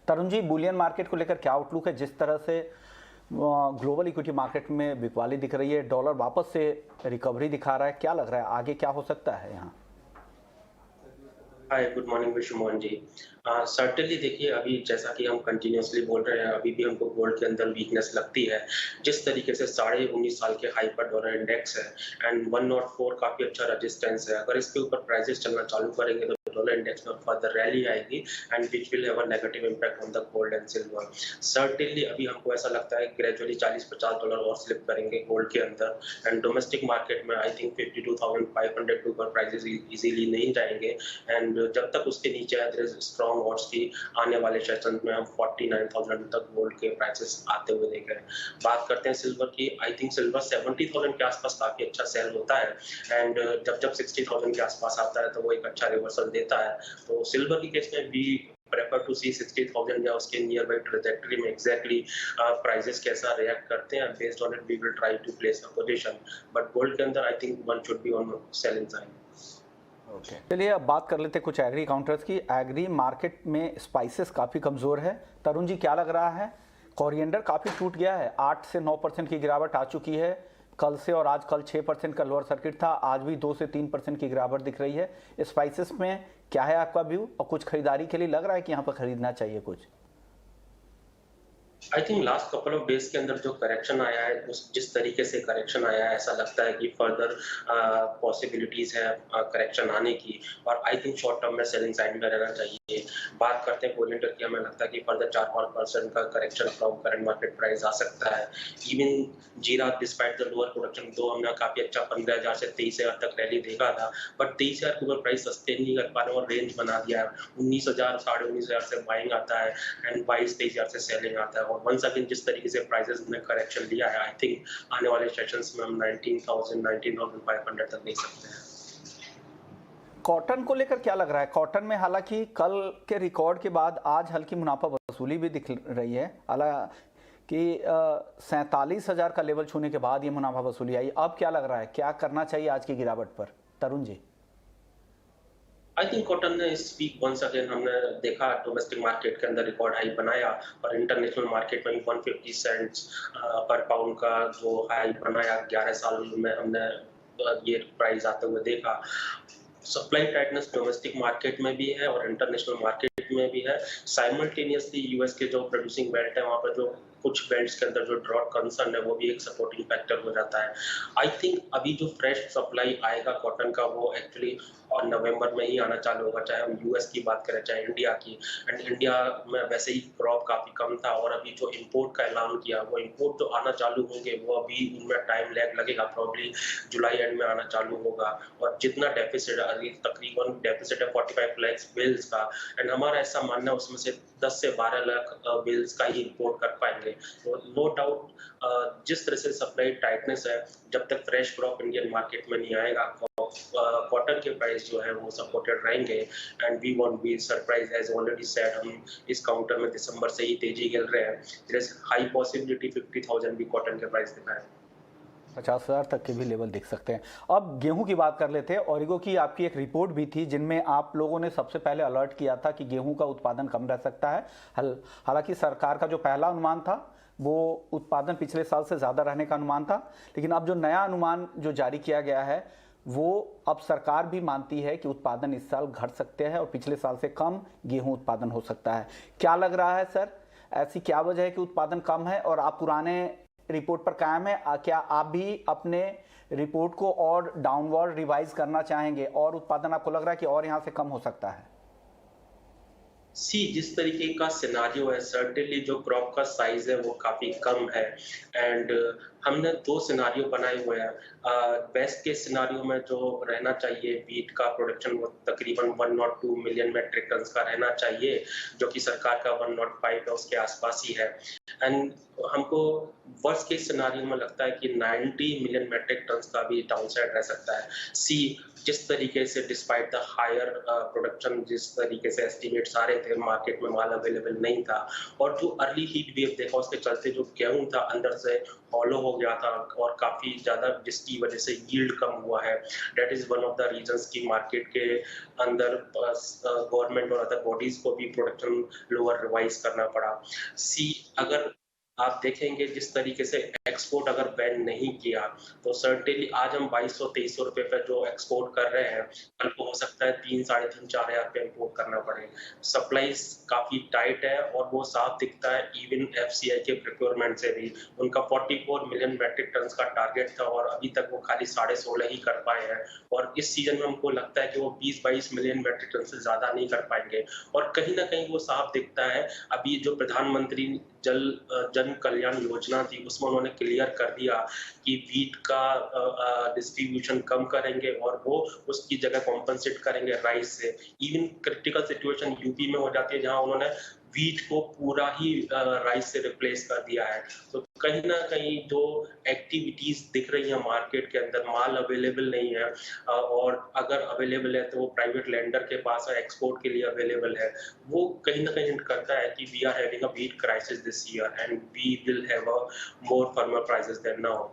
Tarun ji, Boolean market को लेकर क्या आउटलुक है? जिस तरह से ग्लोबल इक्विटी मार्केट में बिकवाली दिख रही है, डॉलर वापस से रिकवरी दिखा रहा है, क्या लग रहा है आगे क्या हो सकता है यहाँ? हाय, गुड मॉर्निंग विशुमोहन जी। सर्टेनली देखिए, अभी जैसा कि हम कंटिन्यूअसली बोल रहे हैं, अभी भी हमको गोल्ड के अंदर वीकनेस लगती है। जिस तरीके से 19.5 साल के हाई पर डॉलर इंडेक्स है एंड 104 काफ़ी अच्छा रेजिस्टेंस है। अगर इसके ऊपर प्राइसेस चलना चालू करेंगे तो डॉलर इंडेक्स में फर्दर रैली आएगी and which will have a negative impact on the gold and silver. Certainly अभी हमको ऐसा लगता है ग्रेजुअली $40-50 और स्लिप करेंगे गोल्ड के अंदर एंड डोमेस्टिक मार्केट में आई थिंक 52,500 के ऊपर प्राइसेस इजीली नहीं जाएंगे एंड जब तक उसके नीचे है देयर इज स्ट्रांग ऑड्स की आने वाले सेशन में हम 49,000 तक गोल्ड के प्राइसेस आते हुए देख रहे हैं। बात करते हैं सिल्वर की, आई थिंक सिल्वर 70,000 के आसपास काफी अच्छा सेल होता है एंड जब 60,000 के आसपास आता है तो वो एक अच्छा रिवर्सल देता है। तो सिल्वर की केस में भी prefer to see 60,000 या उसके नियर बाई ट्रेजेक्टरी में एग्जैक्टली प्राइसेस कैसा रिएक्ट करते हैं। Based on it we will try to place a position, but gold के अंदर I think one should be on selling side. Okay, चलिए अब बात कर लेते हैं कुछ एग्री काउंटर्स की। एग्री मार्केट में स्पाइसेस काफ़ी कमज़ोर है। तरुण जी, क्या लग रहा है? कोरिएंडर काफ़ी टूट गया है, 8 से 9% की गिरावट आ चुकी है कल से, और आज कल 6% का लोअर सर्किट था, आज भी 2 से 3% की गिरावट दिख रही है। स्पाइसेस में क्या है आपका व्यू, और कुछ खरीदारी के लिए लग रहा है कि यहाँ पर खरीदना चाहिए कुछ? I think last couple of days के अंदर जो करेक्शन आया है, उस जिस तरीके से करेक्शन आया है, ऐसा लगता है कि फर्दर पॉसिबिलिटीज है करेक्शन आने की, और आई थिंक शॉर्ट टर्म में सेलिंग साइड में रहना चाहिए। बात करते हैं कोरिएंडर की, हमें लगता है कि फर्दर 4-5% का correction from current market price आ सकता है। इवन जीरा डिस्पाइट द लोअर प्रोडक्शन, तो हमने काफी अच्छा 15,000 से 23,000 तक रैली देखा था, बट 23,000 के ऊपर प्राइस सस्टेन नहीं कर पा रहे और रेंज बना दिया है। 19,000 19,500 से बाइंग आता है एंड 22-23,000 से सेलिंग आता है। और वंस अगेन जिस तरीके से प्राइसेस में करेक्शन लिया है, आई थिंक आने वाले सेशंस में हम 19,500 तक देख सकते हैं। कॉटन को लेकर क्या लग रहा है? कॉटन में हालांकि कल के रिकॉर्ड के बाद आज हल्की मुनाफा वसूली भी दिख रही है, हालांकि 47,000 का लेवल छूने के बाद ये मुनाफा वसूली आई। अब क्या लग रहा है, क्या करना चाहिए आज की गिरावट पर, Tarun ji? I think cotton ने इस वीक वंस अगेन हमने देखा डोमेस्टिक मार्केट के अंदर रिकॉर्ड हाई बनाया और इंटरनेशनल मार्केट में 150 सेंट्स पर पाउंड का जो हाई बनाया 11 साल में हमने ये प्राइस आते हुए देखा। सप्लाई टाइटनेस डोमेस्टिक मार्केट में भी है और इंटरनेशनल मार्केट में भी है। साइमल्टेनियसली यूएस के जो प्रोड्यूसिंग बेल्ट है, वहाँ पर जो कुछ बेल्ट्स के अंदर जो ड्रॉट कंसर्न है, वो भी एक सपोर्टिंग फैक्टर हो जाता है। आई थिंक अभी जो फ्रेश सप्लाई आएगा कॉटन का, वो एक्चुअली और नवंबर में ही आना चालू होगा, चाहे हम यूएस की बात करें चाहे इंडिया की। एंड इंडिया में वैसे ही क्रॉप काफी कम था और अभी जो इंपोर्ट का ऐलान किया, वो इंपोर्ट जो आना चालू होंगे वो अभी उनमें टाइम लैग लगेगा, प्रॉब्ली जुलाई एंड में आना चालू होगा। और जितना डेफिसिट तकरीबन डेफिसिट है 45 लाख बिल्स का, एंड हमारा ऐसा मानना है उसमें से 10 से 12 लाख बिल्स का ही इंपोर्ट कर पाएंगे। तो नो डाउट जिस तरह से सप्लाई टाइटनेस है, जब तक फ्रेश क्रॉप इंडियन मार्केट में नहीं आएगा, कॉटन के प्राइस जो है वो सपोर्टेड रहेंगे and we won't be surprise. As already said, हम इस काउंटर में दिसंबर से ही तेजी गिर रहे हैं। देयर इज हाई पॉसिबिलिटी 50,000 भी कॉटन के प्राइस दिखाएं। 50,000 तक के भी लेवल देख सकते हैं। अब गेहूं की बात कर लेते हैं। ओरिगो की आपकी एक रिपोर्ट भी थी जिनमें आप लोगों ने सबसे पहले अलर्ट किया था कि गेहूं का उत्पादन कम रह सकता है। हालांकि सरकार का जो पहला अनुमान था वो उत्पादन पिछले साल से ज़्यादा रहने का अनुमान था, लेकिन अब जो नया अनुमान जो जारी किया गया है वो अब सरकार भी मानती है कि उत्पादन इस साल घट सकते हैं और पिछले साल से कम गेहूं उत्पादन हो सकता है। क्या लग रहा है सर, ऐसी क्या वजह है कि उत्पादन कम है, और आप पुराने रिपोर्ट पर कायम है? क्या आप भी अपने रिपोर्ट को और डाउनवर्ड रिवाइज करना चाहेंगे, और उत्पादन आपको लग रहा है कि और यहाँ से कम हो सकता है? जिस तरीके का सिनारियो है, सर्टेनली जो क्रॉप का साइज है वो काफी कम है एंड हमने 2 सिनारियो बनाए हुए हैं। बेस्ट केस सिनारियो में जो रहना चाहिए वीट का प्रोडक्शन, वो तकरीबन 102 मिलियन मेट्रिक टन का रहना चाहिए, जो कि सरकार का 105 है, उसके आसपास ही है। एंड हमको वर्स्ट केस सिनारियो में लगता है कि 90 मिलियन मेट्रिक टन का भी डाउनसाइड रह सकता है। जिस तरीके से डिस्पाइट द हायर प्रोडक्शन, जिस तरीके से एस्टिमेट्स आ रहे थे, मार्केट में माल अवेलेबल नहीं था, और जो अर्ली हीट वेव देखा उसके चलते जो गेहूं था अंदर से हॉलो हो गया था और काफी ज्यादा, जिसकी वजह से यील्ड कम हुआ है। That is one of the reasons की मार्केट के अंदर गवर्नमेंट और अदर बॉडीज को भी प्रोडक्शन लोअर रिवाइज करना पड़ा। सी अगर आप देखेंगे जिस तरीके से एक्सपोर्ट अगर बैन नहीं किया, तो सर्टेनली आज हम 2200-2300 रुपए पे जो एक्सपोर्ट कर रहे हैं, कल को हो सकता है 3, साढ़े 3-4 हज़ार पे इम्पोर्ट करना पड़े। सप्लाईज काफी टाइट है और वो साफ दिखता है इवन एफसीआई के प्रोक्योरमेंट से भी। उनका 44 मिलियन मैट्रिक टन का टारगेट था और अभी तक वो खाली 16.5 ही कर पाए हैं, और इस सीजन में हमको लगता है कि वो 20-22 मिलियन मैट्रिक टन से ज्यादा नहीं कर पाएंगे। और कहीं ना कहीं वो साफ दिखता है, अभी जो प्रधानमंत्री जन कल्याण योजना थी उसमें उन्होंने क्लियर कर दिया कि वीट का डिस्ट्रीब्यूशन कम करेंगे और वो उसकी जगह कॉम्पनसेट करेंगे राइस से। इवन क्रिटिकल सिचुएशन यूपी में हो जाती है जहां उन्होंने वीट को पूरा ही राइस से रिप्लेस कर दिया है। तो कहीं ना कहीं जो एक्टिविटीज दिख रही है मार्केट के अंदर, माल अवेलेबल नहीं है, और अगर अवेलेबल है तो वो प्राइवेट लैंडर के पास है, एक्सपोर्ट के लिए अवेलेबल है, वो कहीं ना कहीं हिंट करता है कि we are having a wheat crisis this year and we will have a more firmer prices then now.